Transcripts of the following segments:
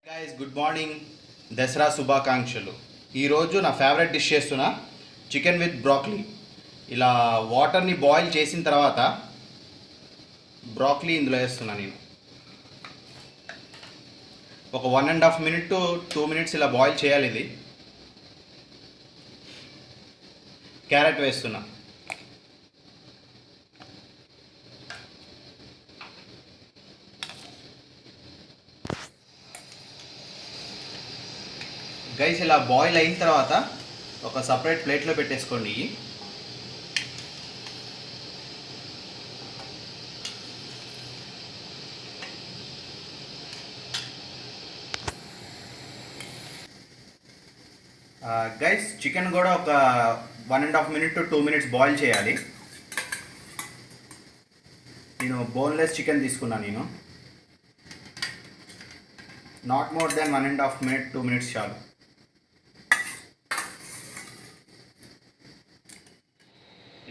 Guys good morning. Dasara శుభాకాంక్షలు. ఈరోజు నా ఫేవరెట్ డిష్ చేస్తున్నా, చికెన్ విత్ బ్రాక్లీ. ఇలా వాటర్ని బాయిల్ చేసిన తర్వాత బ్రాక్లీ ఇందులో వేస్తున్నా నేను. ఒక 1.5 minute to 2 minutes ఇలా బాయిల్ చేయాలి. ఇది క్యారెట్ వేస్తున్నా. గైస్ ఇలా బాయిల్ అయిన తర్వాత ఒక సపరేట్ ప్లేట్లో పెట్టేసుకోండి. గైస్ చికెన్ కూడా ఒక 1.5 minute to 2 minutes బాయిల్ చేయాలి. నేను బోన్లెస్ చికెన్ తీసుకున్నాను. నేను not more than 1.5 minute 2 minutes చాలు.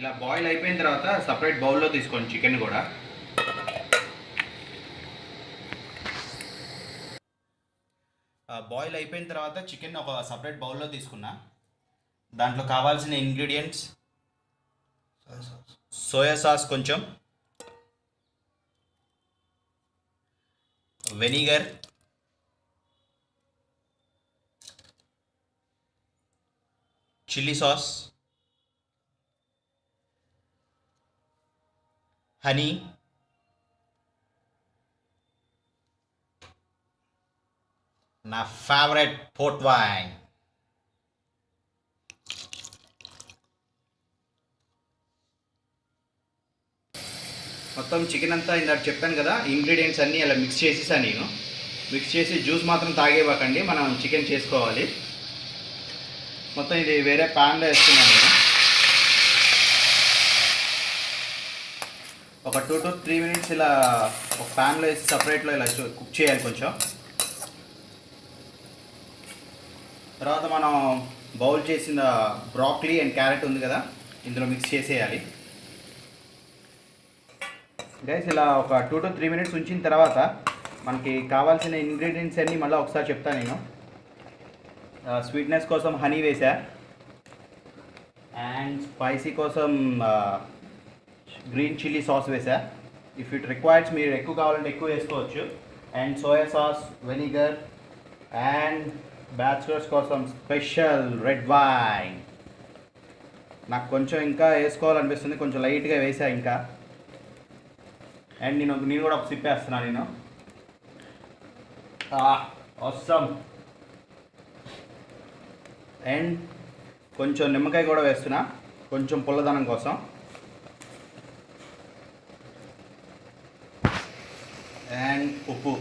ఇలా బాయిల్ అయిపోయిన తర్వాత సపరేట్ బౌల్లో తీసుకోండి చికెన్ కూడా. బాయిల్ అయిపోయిన తర్వాత చికెన్ ఒక సపరేట్ బౌల్లో తీసుకున్నా. దాంట్లో కావాల్సిన ఇంగ్రీడియంట్స్: సోయా సాస్ కొంచెం, వెనిగర్, చిల్లీ సాస్, హనీ, నా ఫేవరెట్ పోర్ట్ వైన్. మొత్తం చికెన్ అంతా ఇందాక చెప్పాను కదా, ఇంగ్రీడియంట్స్ అన్నీ అలా మిక్స్ చేసేసాను నేను. మిక్స్ చేసి జ్యూస్ మాత్రం తాగేవ్వకండి, మనం చికెన్ చేసుకోవాలి. మొత్తం ఇది వేరే ప్యాన్లో వేస్తున్నాను నేను. ఒక 2 to 3 minutes ఇలా ఒక ప్యాన్లో వేసి సపరేట్లో ఇలా కుక్ చేయాలి కొంచెం. తర్వాత మనం బౌల్ చేసిన బ్రాక్లీ అండ్ క్యారెట్ ఉంది కదా, ఇందులో మిక్స్ చేసేయాలి. గైస్ ఇలా ఒక 2 to 3 minutes ఉంచిన తర్వాత మనకి కావాల్సిన ఇంగ్రీడియంట్స్ అన్నీ మళ్ళీ ఒకసారి చెప్తాను నేను. స్వీట్నెస్ కోసం హనీ వేసా, అండ్ స్పైసీ కోసం గ్రీన్ చిల్లీ సాస్ వేసా. ఇఫ్ ఇట్ రిక్వైర్స్ మీరు ఎక్కువ కావాలంటే ఎక్కువ వేసుకోవచ్చు. And soya sauce, vinegar, and bachelors కోసం స్పెషల్ రెడ్ వైన్. నాకు కొంచెం ఇంకా వేసుకోవాలనిపిస్తుంది, కొంచెం లైట్గా వేసా ఇంకా. అండ్ నేను కూడా ఒక సిప్ వేస్తున్నాను నేను. అవసరం. అండ్ కొంచెం నిమ్మకాయ కూడా వేస్తున్నా, కొంచెం పుల్లదనం కోసం. అండ్ ఉప్పు.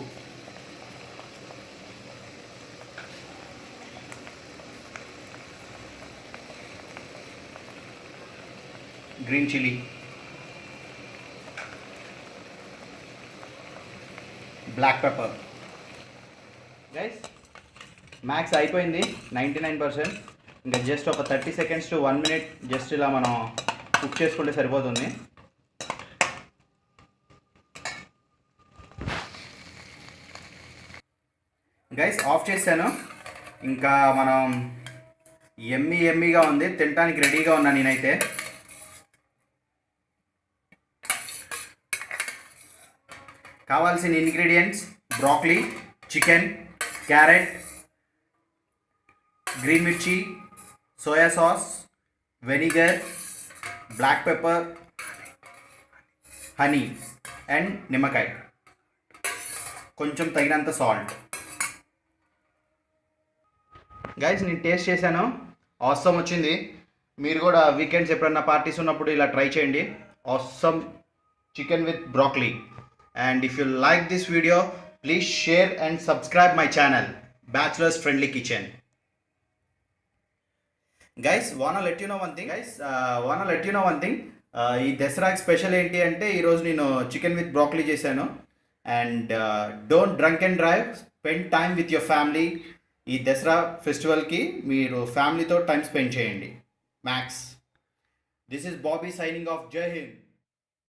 Green chilli, black pepper. Guys max అయిపోయింది 99%. ఇంకా జస్ట్ ఒక 30 seconds to 1 minute జస్ట్ ఇలా మనం కుక్ చేసుకుంటే సరిపోతుంది. గైస్ ఆఫ్ చేశాను. ఇంకా మనం ఎమ్మీగా ఉంది, తినడానికి రెడీగా ఉన్నా నేనైతే. కావాల్సిన ingredients: broccoli, chicken, carrot, green మిర్చి, soya sauce, vinegar, black pepper, honey and నిమ్మకాయ, కొంచెం తగినంత సాల్ట్. గైస్ నేను టేస్ట్ చేశాను, ఆసమ్ వచ్చింది. మీరు కూడా వీకెండ్స్ ఎప్పుడన్నా పార్టీస్ ఉన్నప్పుడు ఇలా ట్రై చేయండి. Awesome chicken with broccoli. And if you like this video, please share and subscribe my channel, Bachelor's Friendly Kitchen. Guys, wanna let you know one thing. ఈ దసరాకి స్పెషల్ ఏంటి అంటే ఈరోజు నేను చికెన్ విత్ బ్రాక్లీ చేశాను. And don't drunk and drive, spend time with your family. ఈ దసరా ఫెస్టివల్కి మీరు ఫ్యామిలీతో టైం స్పెండ్ చేయండి. Max. This is Bobby signing off. జై హింద్.